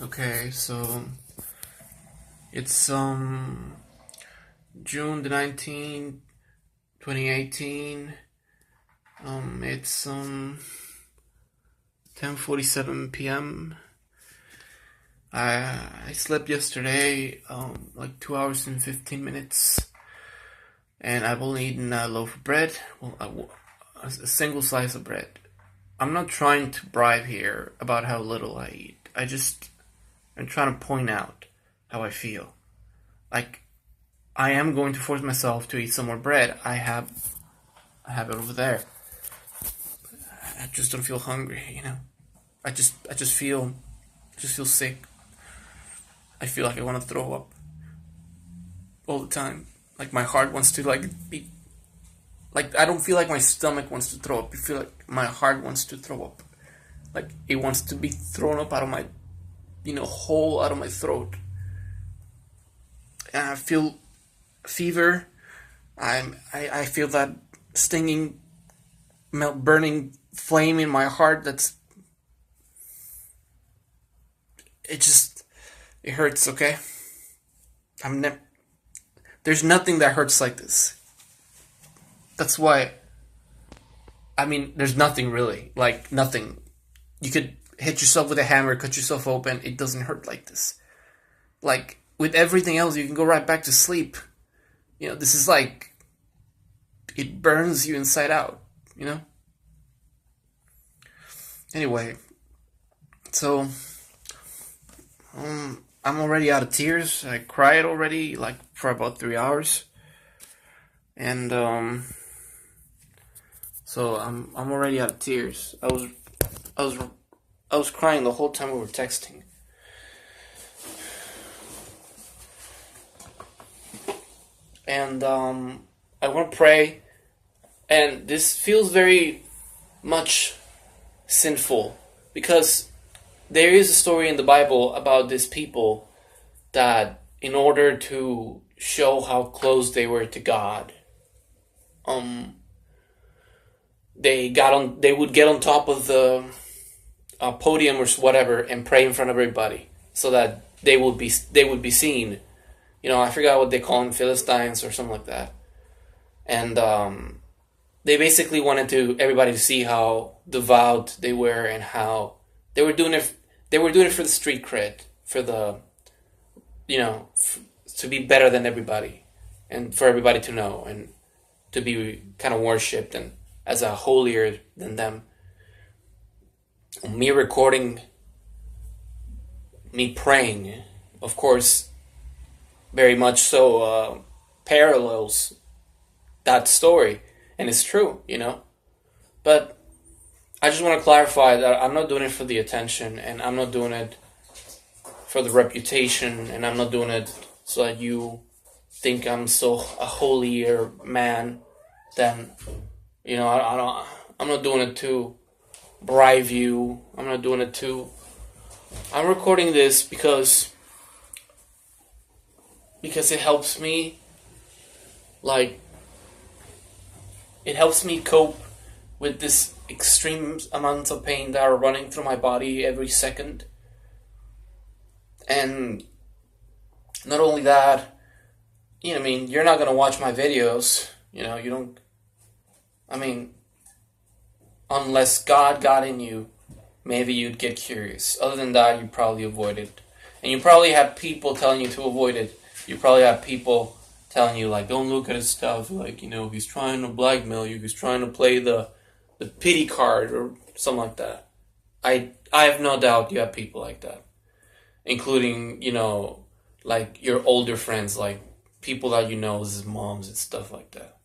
Okay, so it's June the 19th, 2018. It's 10:47 p.m. I slept yesterday like 2 hours and 15 minutes, and I've only eaten a loaf of bread. Well, a single slice of bread. I'm not trying to bribe here about how little I eat. I'm trying to point out how I feel. Like, I am going to force myself to eat some more bread. I have it over there. I just don't feel hungry. I just feel sick. I feel like I want to throw up all the time. Like my heart wants to be like, I don't feel like my stomach wants to throw up. I feel like my heart wants to throw up. Like it wants to be thrown up out of my hole out of my throat. And I feel fever. I feel that stinging, burning flame in my heart. It hurts. Okay, I'm never. There's nothing that hurts like this. That's why. I mean, there's nothing really, like nothing. You could hit yourself with a hammer, cut yourself open. It doesn't hurt like this. Like with everything else, you can go right back to sleep. This is like it burns you inside out. You know. Anyway, so I'm already out of tears. I cried already, like for about 3 hours, and so I'm already out of tears. I was I was crying the whole time we were texting, and I want to pray, and this feels very much sinful because there is a story in the Bible about these people that, in order to show how close they were to God, um, they would get on top of the podium or whatever and pray in front of everybody so that they would be seen. I forgot what they call them, Philistines or something like that. And they basically wanted everybody to see how devout they were and how they were doing it. They were doing it for the street cred, for the, to be better than everybody, and for everybody to know and to be kind of worshipped and as a holier than them. Me recording, me praying, of course, very much so parallels that story, and it's true. But I just want to clarify that I'm not doing it for the attention, and I'm not doing it for the reputation, and I'm not doing it so that you think I'm so a holier man than, I don't. I'm not doing it to bribe you. I'm not doing it to. I'm recording this because it helps me, like, it helps me cope with this extreme amounts of pain that are running through my body every second. And not only that, you're not going to watch my videos. You don't, unless God got in you, maybe you'd get curious. Other than that, you'd probably avoid it. And you probably have people telling you to avoid it. You probably have people telling you, like, don't look at his stuff, like, he's trying to blackmail you, he's trying to play the pity card or something like that. I have no doubt you have people like that, including, like your older friends, like people that as moms and stuff like that.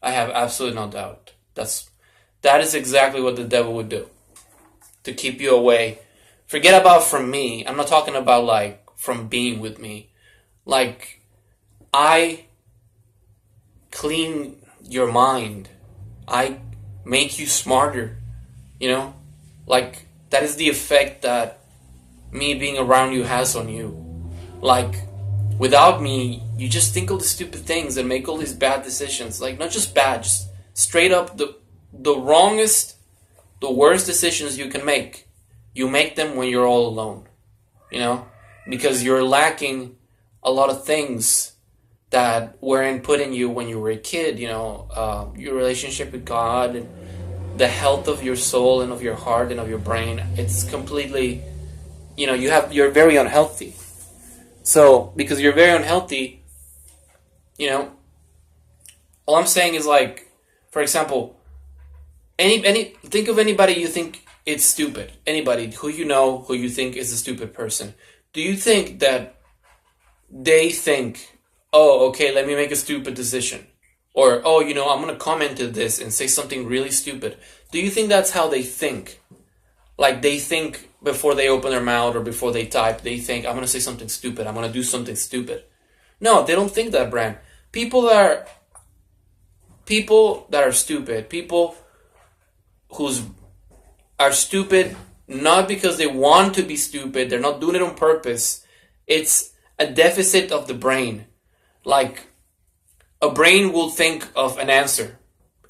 I have absolutely no doubt. That is exactly what the devil would do to keep you away. Forget about from me. I'm not talking about like from being with me. Like, I clean your mind. I make you smarter. Like, that is the effect that me being around you has on you. Like, without me, you just think all the stupid things and make all these bad decisions. Like, not just bad, just straight up the wrongest, the worst decisions you can make. You make them when you're all alone. because you're lacking a lot of things that weren't put in you when you were a kid, your relationship with God, and the health of your soul and of your heart and of your brain. It's completely, you're very unhealthy. So, because you're very unhealthy, all I'm saying is, like, for example, think of anybody you think it's stupid. Anybody who you think is a stupid person. Do you think that they think, oh, okay, let me make a stupid decision? Or, oh, I'm going to comment to this and say something really stupid. Do you think that's how they think? Like, they think before they open their mouth or before they type, they think, I'm going to say something stupid. I'm going to do something stupid. No, they don't think that, Brand. People that are stupid, people who are stupid not because they want to be stupid, they're not doing it on purpose. It's a deficit of the brain. Like, a brain will think of an answer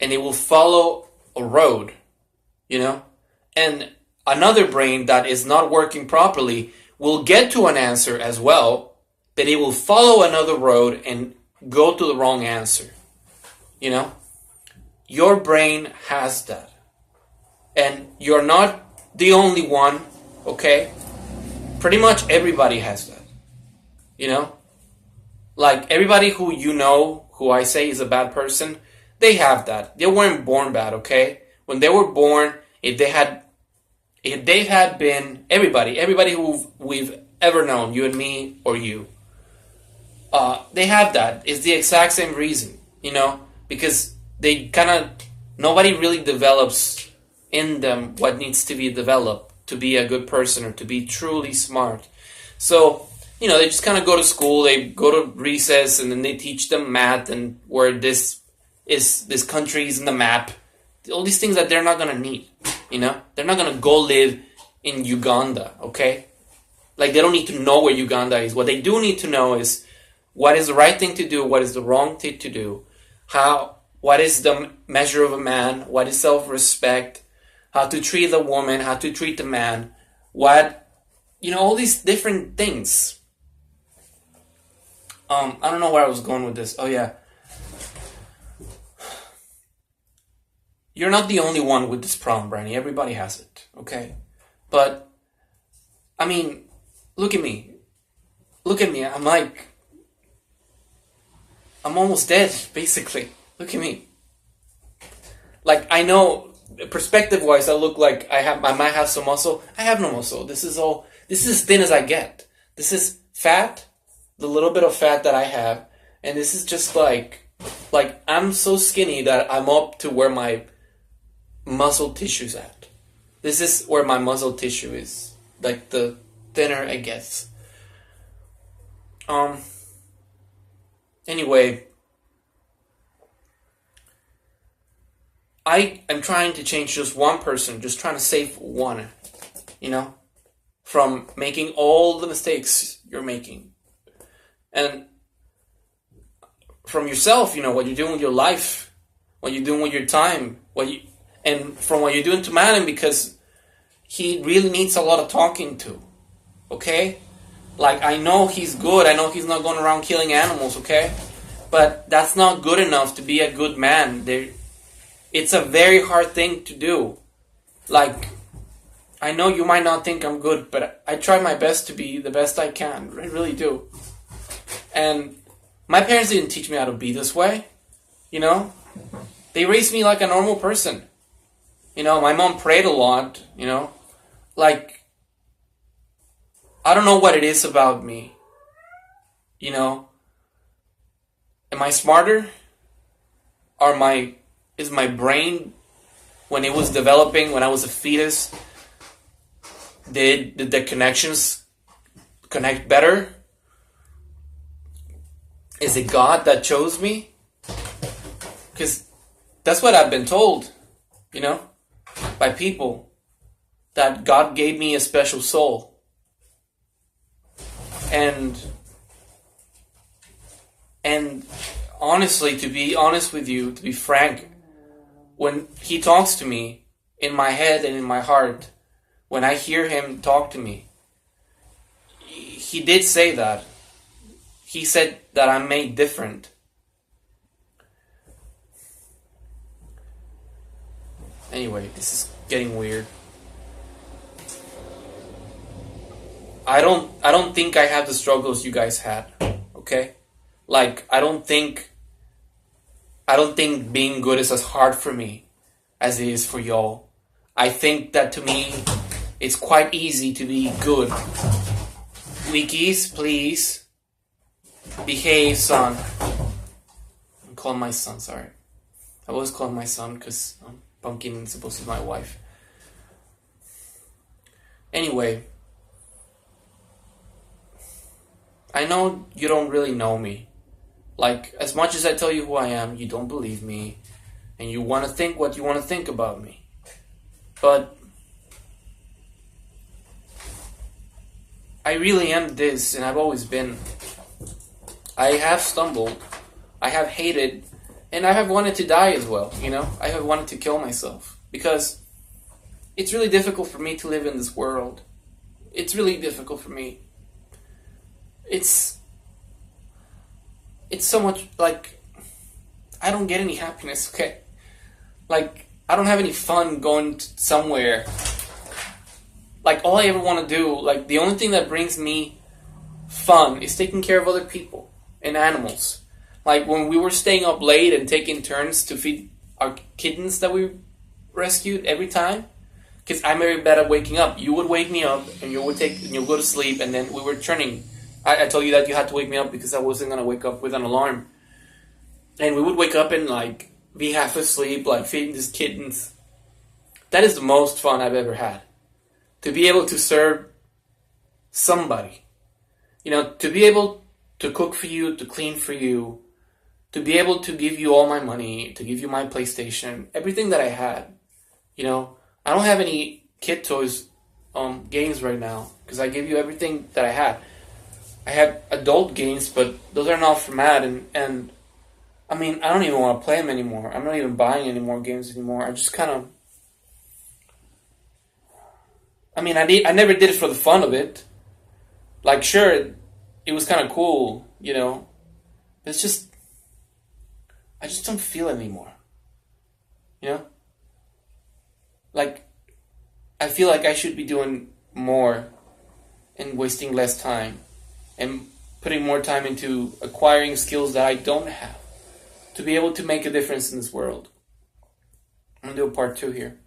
and it will follow a road, and another brain that is not working properly will get to an answer as well, but it will follow another road and go to the wrong answer. Your brain has that, and you're not the only one. Okay, pretty much everybody has that. Like, everybody who I say is a bad person, they have that. They weren't born bad, okay? When they were born, if they had been everybody who we've ever known, you and me or you, they have that. It's the exact same reason, because they nobody really develops in them what needs to be developed to be a good person or to be truly smart. So, they just kind of go to school, they go to recess, and then they teach them math and where this country is in the map. All these things that they're not going to need, They're not going to go live in Uganda, okay? Like, they don't need to know where Uganda is. What they do need to know is what is the right thing to do, what is the wrong thing to do, what is the measure of a man, what is self-respect, how to treat a woman, how to treat a man, all these different things. I don't know where I was going with this. Oh, yeah. You're not the only one with this problem, Brandy. Everybody has it, okay? But, I mean, look at me. Look at me. I'm almost dead, basically. Look at me. Like, I know, perspective-wise, I look like I might have some muscle. I have no muscle. This is as thin as I get. This is fat, the little bit of fat that I have, and this is just like I'm so skinny that I'm up to where my muscle tissue's at. This is where my muscle tissue is. Like, the thinner it gets. Anyway, I am trying to change just one person, just trying to save one, from making all the mistakes you're making. And from yourself, what you're doing with your life, what you're doing with your time, and from what you're doing to Madden, because he really needs a lot of talking to, okay? Like, I know he's good, I know he's not going around killing animals, okay? But that's not good enough to be a good man. It's a very hard thing to do. Like, I know you might not think I'm good, but I try my best to be the best I can. I really do. And my parents didn't teach me how to be this way, They raised me like a normal person. My mom prayed a lot, Like, I don't know what it is about me, Am I smarter? Is my brain, when it was developing, when I was a fetus, did the connections connect better? Is it God that chose me? Because that's what I've been told, by people, that God gave me a special soul. And honestly, to be honest with you, to be frank, when he talks to me, in my head and in my heart, when I hear him talk to me, he did say that. He said that I'm made different. Anyway, this is getting weird. I don't think I have the struggles you guys had. Okay? Like, I don't think being good is as hard for me as it is for y'all. I think that to me, it's quite easy to be good. Wikis, please. Behave, son. I'm calling my son, sorry. I always call him my son because Pumpkin is supposed to be my wife. Anyway. I know you don't really know me. Like, as much as I tell you who I am, you don't believe me. And you want to think what you want to think about me. But I really am this, and I've always been. I have stumbled. I have hated. And I have wanted to die as well, you know? I have wanted to kill myself. Because it's really difficult for me to live in this world. It's really difficult for me. It's so much, like, I don't get any happiness, okay? Like, I don't have any fun going somewhere. Like, all I ever want to do, like, the only thing that brings me fun is taking care of other people and animals. Like, when we were staying up late and taking turns to feed our kittens that we rescued every time, because I'm very bad at waking up. You would wake me up, and you'll go to sleep, and then we were turning. I told you that you had to wake me up because I wasn't going to wake up with an alarm. And we would wake up and, like, be half asleep, like, feeding these kittens. That is the most fun I've ever had. To be able to serve somebody. You know, to be able to cook for you, to clean for you, to be able to give you all my money, to give you my PlayStation, everything that I had. You know, I don't have any kid toys games right now because I gave you everything that I had. I have adult games, but those are not for Matt, and I mean, I don't even want to play them anymore. I'm not even buying any more games anymore. I just kind of, I mean, I never did it for the fun of it. Like, sure, it was kind of cool, you know, but it's just, I just don't feel it anymore, you know? Like, I feel like I should be doing more and wasting less time. And putting more time into acquiring skills that I don't have to be able to make a difference in this world. I'm going to do a part 2 here.